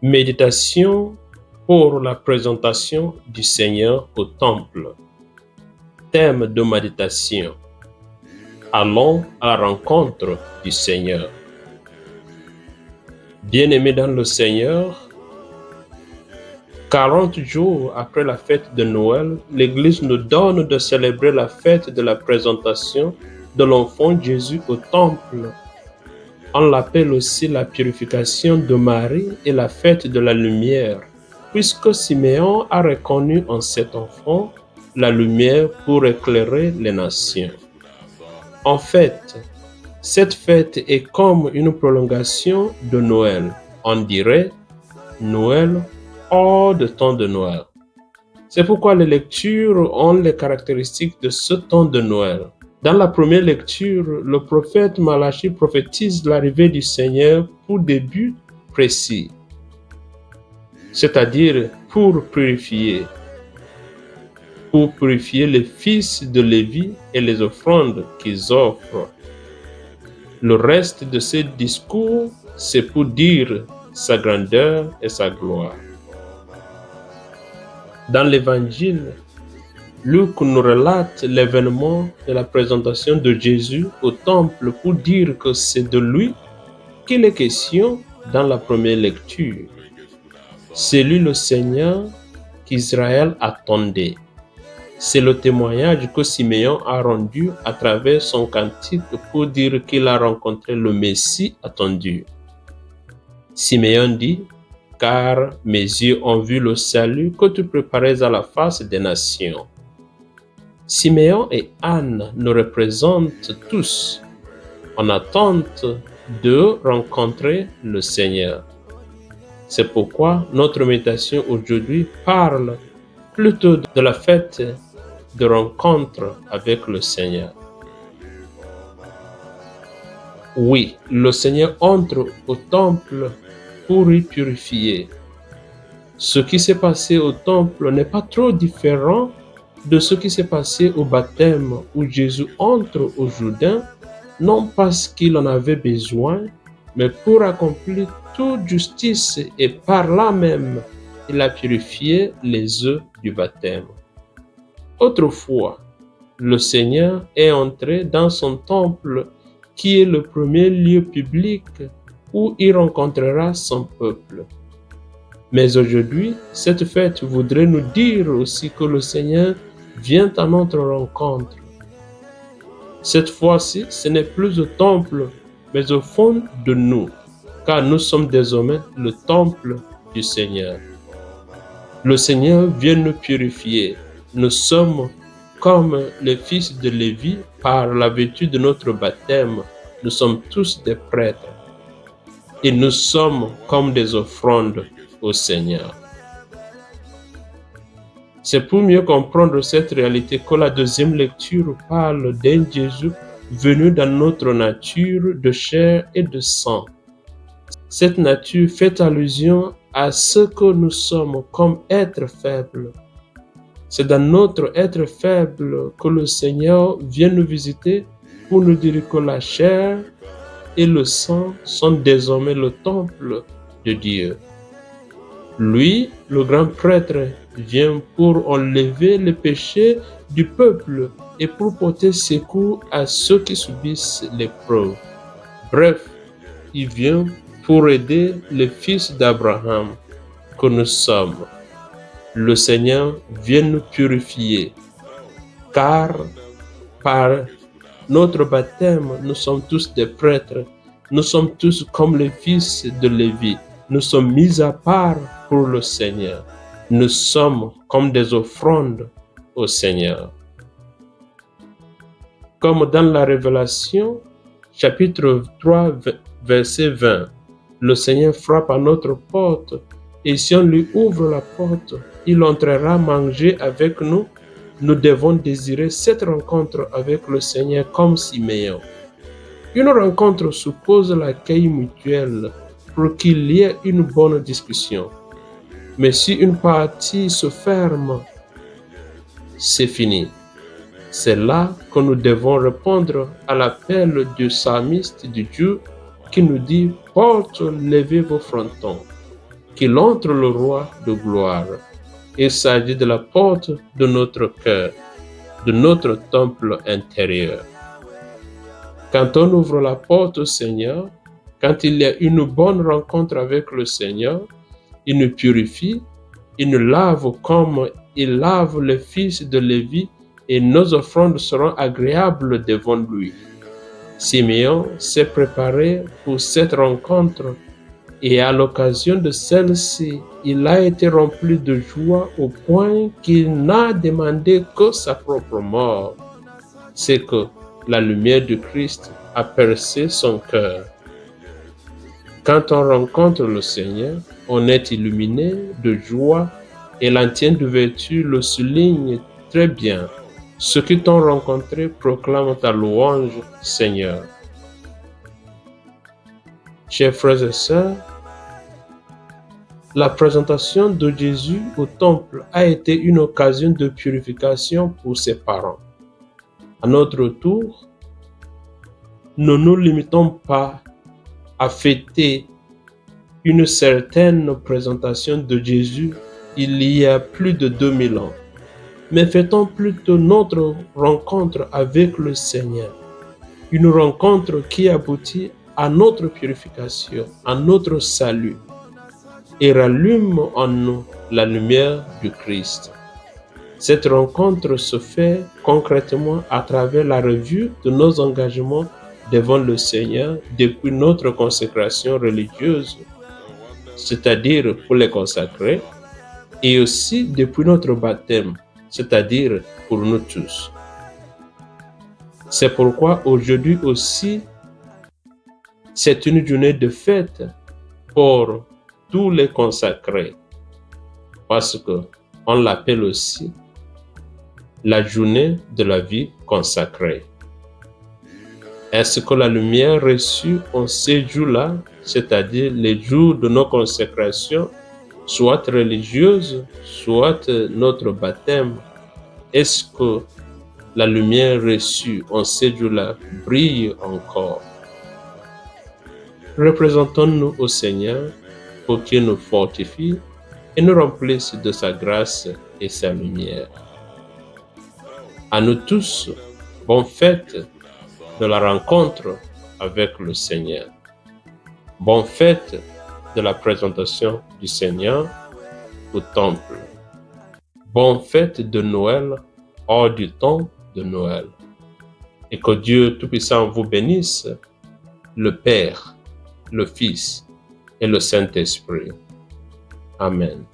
Méditation pour la présentation du Seigneur au temple. Thème de méditation. Allons à la rencontre du Seigneur. Bien-aimés dans le Seigneur, 40 jours après la fête de Noël, l'Église nous donne de célébrer la fête de la présentation de l'enfant Jésus au temple. On l'appelle aussi la purification de Marie et la fête de la lumière, puisque Siméon a reconnu en cet enfant la lumière pour éclairer les nations. En fait, cette fête est comme une prolongation de Noël. On dirait Noël hors de temps de Noël. C'est pourquoi les lectures ont les caractéristiques de ce temps de Noël. Dans la première lecture, le prophète Malachie prophétise l'arrivée du Seigneur pour des buts précis, c'est-à-dire pour purifier les fils de Lévi et les offrandes qu'ils offrent. Le reste de ce discours, c'est pour dire sa grandeur et sa gloire. Dans l'Évangile, Luc nous relate l'événement de la présentation de Jésus au temple pour dire que c'est de lui qu'il est question dans la première lecture. C'est lui le Seigneur qu'Israël attendait. C'est le témoignage que Siméon a rendu à travers son cantique pour dire qu'il a rencontré le Messie attendu. Siméon dit, « Car mes yeux ont vu le salut que tu préparais à la face des nations. » Siméon et Anne nous représentent tous en attente de rencontrer le Seigneur. C'est pourquoi notre méditation aujourd'hui parle plutôt de la fête de rencontre avec le Seigneur. Oui, le Seigneur entre au temple pour y purifier. Ce qui s'est passé au temple n'est pas trop différent de ce qui s'est passé au baptême où Jésus entre au Jourdain, non parce qu'il en avait besoin, mais pour accomplir toute justice et par là même, il a purifié les eaux du baptême. Autrefois, le Seigneur est entré dans son temple qui est le premier lieu public où il rencontrera son peuple. Mais aujourd'hui, cette fête voudrait nous dire aussi que le Seigneur vient à notre rencontre. Cette fois-ci, ce n'est plus au temple, mais au fond de nous, car nous sommes désormais le temple du Seigneur. Le Seigneur vient nous purifier. Nous sommes comme les fils de Lévi par la vertu de notre baptême. Nous sommes tous des prêtres. Et nous sommes comme des offrandes au Seigneur. C'est pour mieux comprendre cette réalité que la deuxième lecture parle d'un Jésus venu dans notre nature de chair et de sang. Cette nature fait allusion à ce que nous sommes comme êtres faibles. C'est dans notre être faible que le Seigneur vient nous visiter pour nous dire que la chair et le sang sont désormais le temple de Dieu. Lui, le grand prêtre, vient pour enlever les péchés du peuple et pour porter secours à ceux qui subissent l'épreuve. Bref, il vient pour aider les fils d'Abraham que nous sommes. Le Seigneur vient nous purifier, car par notre baptême, nous sommes tous des prêtres. Nous sommes tous comme les fils de Lévi. Nous sommes mis à part pour le Seigneur. Nous sommes comme des offrandes au Seigneur. Comme dans la Révélation, chapitre 3, verset 20, le Seigneur frappe à notre porte et si on lui ouvre la porte, il entrera manger avec nous. Nous devons désirer cette rencontre avec le Seigneur comme Siméon. Une rencontre suppose l'accueil mutuel pour qu'il y ait une bonne discussion. Mais si une partie se ferme, c'est fini. C'est là que nous devons répondre à l'appel du psalmiste du Dieu qui nous dit « Porte, levez vos frontons ». qu'il entre le roi de gloire. Il s'agit de la porte de notre cœur, de notre temple intérieur. Quand on ouvre la porte au Seigneur, quand il y a une bonne rencontre avec le Seigneur, il nous purifie, il nous lave comme il lave le fils de Lévi, et nos offrandes seront agréables devant lui. Simeon s'est préparé pour cette rencontre, et à l'occasion de celle-ci, il a été rempli de joie au point qu'il n'a demandé que sa propre mort. C'est que la lumière de Christ a percé son cœur. Quand on rencontre le Seigneur, on est illuminé de joie, et l'antienne de vertu le souligne très bien. Ceux qui t'ont rencontré proclament ta louange, Seigneur. Chers frères et sœurs, la présentation de Jésus au temple a été une occasion de purification pour ses parents. À notre tour, ne nous limitons pas à fêter une certaine présentation de Jésus il y a plus de 2000 ans, mais fêtons plutôt notre rencontre avec le Seigneur, une rencontre qui aboutit à notre purification, à notre salut, et rallume en nous la lumière du Christ. Cette rencontre se fait concrètement à travers la revue de nos engagements devant le Seigneur depuis notre consécration religieuse, c'est-à-dire pour les consacrés, et aussi depuis notre baptême, c'est-à-dire pour nous tous. C'est pourquoi aujourd'hui aussi, c'est une journée de fête pour tous les consacrés, parce qu'on l'appelle aussi la journée de la vie consacrée. Est-ce que la lumière reçue en ces jours-là, c'est-à-dire les jours de nos consécrations, soit religieuse, soit notre baptême, est-ce que la lumière reçue en ces jours-là brille encore? Représentons-nous au Seigneur pour qu'il nous fortifie et nous remplisse de sa grâce et sa lumière. À nous tous, bonne fête de la rencontre avec le Seigneur. Bonne fête de la présentation du Seigneur au temple. Bonne fête de Noël hors du temps de Noël. Et que Dieu Tout-Puissant vous bénisse, le Père, le Fils et le Saint-Esprit. Amen.